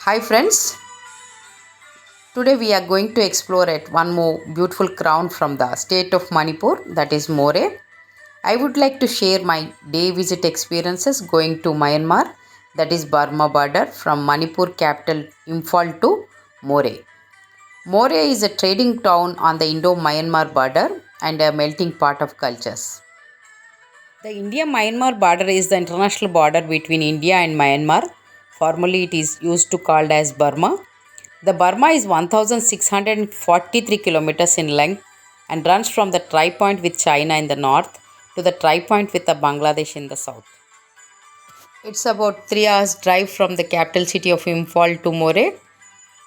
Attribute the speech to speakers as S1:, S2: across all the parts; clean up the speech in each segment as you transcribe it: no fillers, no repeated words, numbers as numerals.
S1: Hi friends, today we are going to explore at one more beautiful crown from the state of Manipur, that is Moreah. I would like to share my day visit experiences going to Myanmar, that is Burma border, from Manipur capital Imphal to Moreah. Moreah is a trading town on the Indo-Myanmar border and a melting pot of cultures. The India-Myanmar border is the international border between India and Myanmar. Formerly it is used to called as Burma. The Burma is 1643 kilometers in length and runs from the tri-point with China in the north to the tri-point with the Bangladesh in the south. It's about 3 hours drive from the capital city of Imphal to Moreah.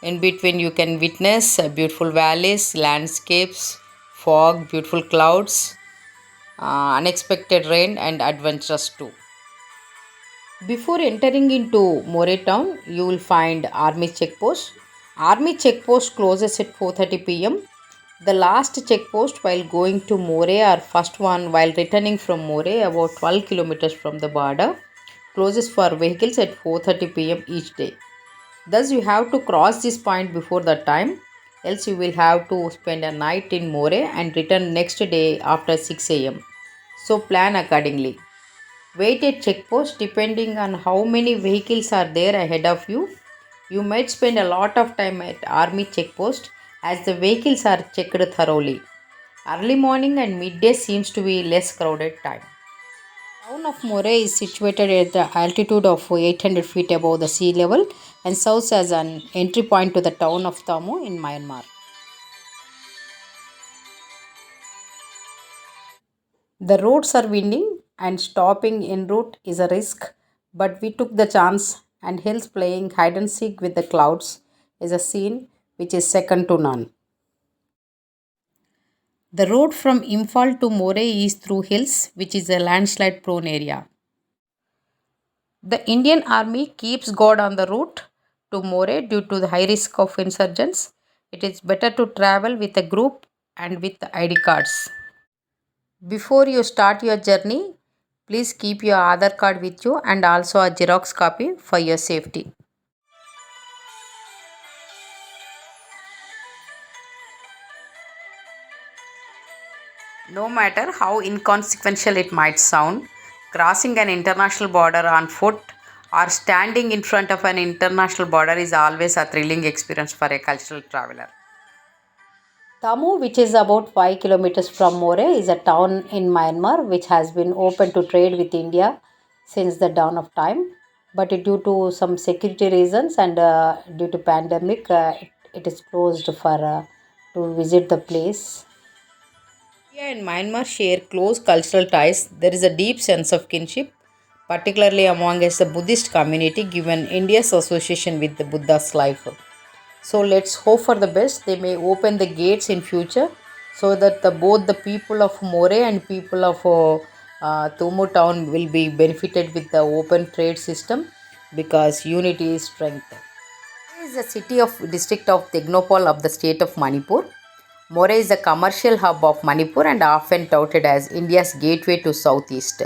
S1: In between you can witness beautiful valleys, landscapes, fog, beautiful clouds, unexpected rain and adventures too. Before entering into Moreah town, you will find army checkpost. Army checkpost closes at 4:30 p.m. The last checkpost while going to Moreah or first one while returning from Moreah about 12 kilometers from the border closes for vehicles at 4:30 p.m. each day. Thus you have to cross this point before the time, else you will have to spend a night in Moreah and return next day after 6 a.m. So plan accordingly. Wait at checkpost depending on how many vehicles are there ahead of you. You might spend a lot of time at army checkpost as the vehicles are checked thoroughly. Early morning and midday seems to be less crowded time. The town of Moreah is situated at the altitude of 800 feet above the sea level and serves as an entry point to the town of Tamu in Myanmar. The roads are winding and stopping en route is a risk, but we took the chance and hills playing hide and seek with the clouds is a scene which is second to none. The road from Imphal to Moreah is through hills, which is a landslide prone area. The Indian Army keeps guard on the route to Moreah due to the high risk of insurgents. It is better to travel with a group and with ID cards. Before you start your journey, please keep your Aadhaar card with you and also a Xerox copy for your safety. No matter how inconsequential it might sound, crossing an international border on foot or standing in front of an international border is always a thrilling experience for a cultural traveler. Tamu, which is about 5 kilometers from Moreah, is a town in Myanmar which has been open to trade with India since the dawn of time. But due to some security reasons and due to pandemic, it is closed for to visit the place. India and Myanmar share close cultural ties. There is a deep sense of kinship, particularly among us the Buddhist community, given India's association with the Buddha's life. So let's hope for the best. They may open the gates in future so that both the people of Moreah and people of Tumu town will be benefited with the open trade system because unity is strength. Moreah is the city of district of Technopole of the state of Manipur. Moreah is the commercial hub of Manipur and often touted as India's gateway to southeast.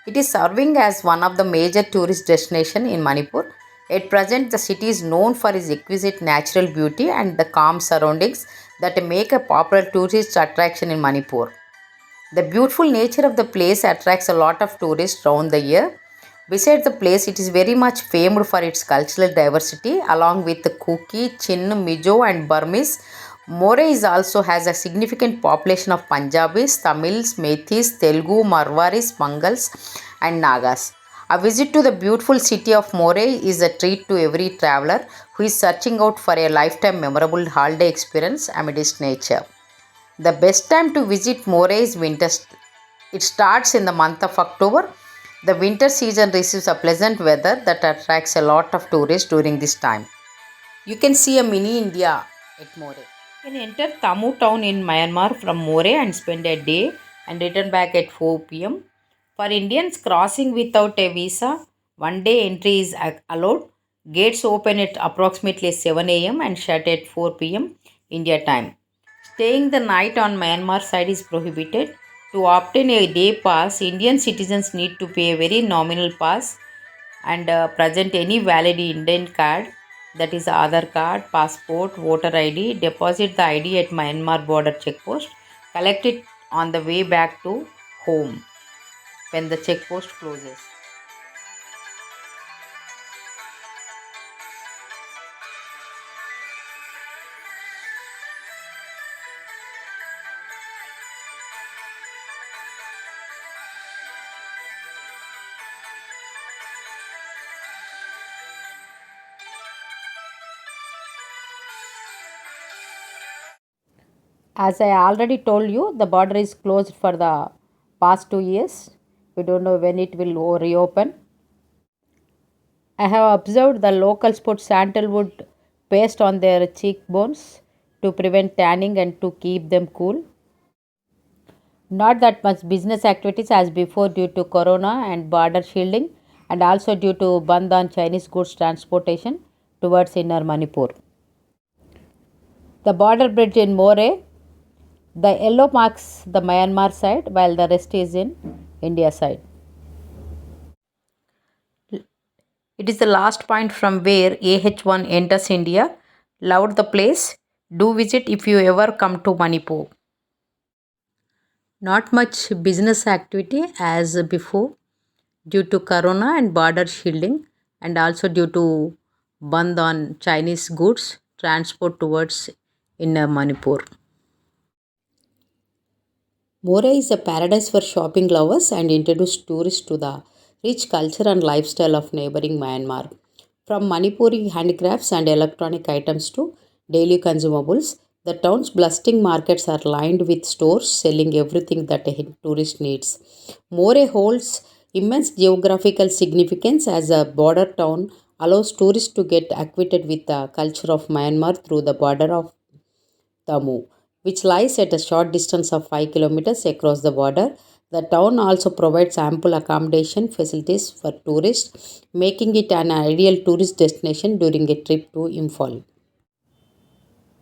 S1: It is serving as one of the major tourist destinations in Manipur. At present, the city is known for its exquisite natural beauty and the calm surroundings that make a popular tourist attraction in Manipur. The beautiful nature of the place attracts a lot of tourists around the year. Besides the place, it is very much famed for its cultural diversity along with the Kuki, Chin, Mizo and Burmese. Moray is also has a significant population of Punjabis, Tamils, Meithis, Telugu, Marwaris, Mangals and Nagas. A visit to the beautiful city of Moray is a treat to every traveler who is searching out for a lifetime memorable holiday experience amidst nature. The best time to visit Moray is winter. It starts in the month of October. The winter season receives a pleasant weather that attracts a lot of tourists during this time. You can see a mini India at Moray. You can enter Tamu town in Myanmar from Moray and spend a day and return back at 4 p.m. For Indians crossing without a visa, one day entry is allowed. Gates open at approximately 7 a.m. and shut at 4 p.m. India time. Staying the night on Myanmar side is prohibited. To obtain a day pass, Indian citizens need to pay a very nominal pass and present any valid Indian card. that is Aadhaar card, passport, voter ID, deposit the ID at Myanmar border checkpost, collect it on the way back to home when the checkpost closes. As I already told you, the border is closed for the past 2 years. We don't know when it will reopen. I have observed the locals put sandalwood paste on their cheekbones to prevent tanning and to keep them cool. Not that much business activities as before due to corona and border shielding, and also due to ban on Chinese goods transportation towards inner Manipur. The border bridge in Moreah, the yellow marks the Myanmar side while the rest is in India side. It is the last point from where AH1 enters India. Loved the place. Do visit if you ever come to Manipur. Not much business activity as before due to corona and border shielding, and also due to ban on Chinese goods transport towards inner Manipur. Moreah is a paradise for shopping lovers and introduce tourists to the rich culture and lifestyle of neighboring Myanmar. From Manipuri handicrafts and electronic items to daily consumables, the town's bustling markets are lined with stores selling everything that a tourist needs. Moreah holds immense geographical significance as a border town allows tourists to get acquainted with the culture of Myanmar through the border of Tamu, which lies at a short distance of 5 kilometers across the border. The town also provides ample accommodation facilities for tourists, making it an ideal tourist destination during a trip to Imphal.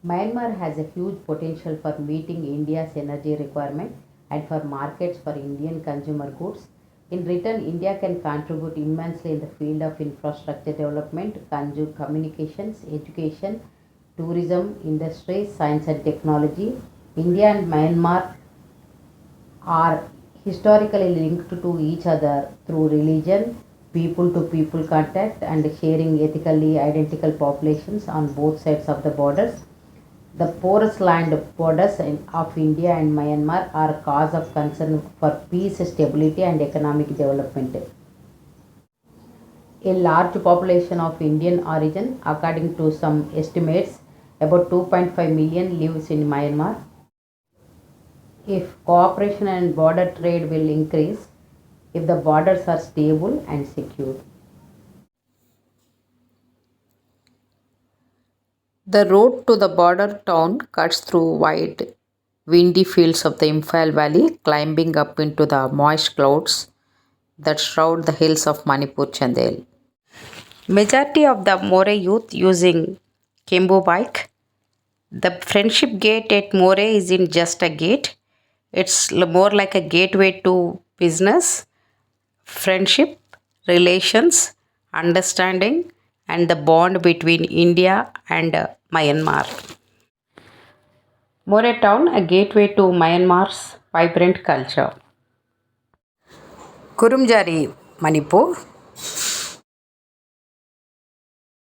S1: Myanmar has a huge potential for meeting India's energy requirement and for markets for Indian consumer goods. In return, India can contribute immensely in the field of infrastructure development, communications, education, tourism, industry, science and technology. India and Myanmar are historically linked to each other through religion, people to people contact, and sharing ethically identical populations on both sides of the borders. The porous land borders of India and Myanmar are a cause of concern for peace, stability, and economic development. A large population of Indian origin, according to some estimates, about 2.5 million lives in Myanmar. If cooperation and border trade will increase, if the borders are stable and secure. The road to the border town cuts through wide, windy fields of the Imphal Valley, climbing up into the moist clouds that shroud the hills of Manipur Chandel. Majority of the Moreah youth using Kembo bike. The friendship gate at Moreah isn't just a gate, it's more like a gateway to business, friendship, relations, understanding, and the bond between India and Myanmar. Moreah town, a gateway to Myanmar's vibrant culture. Kurumjari, Manipur.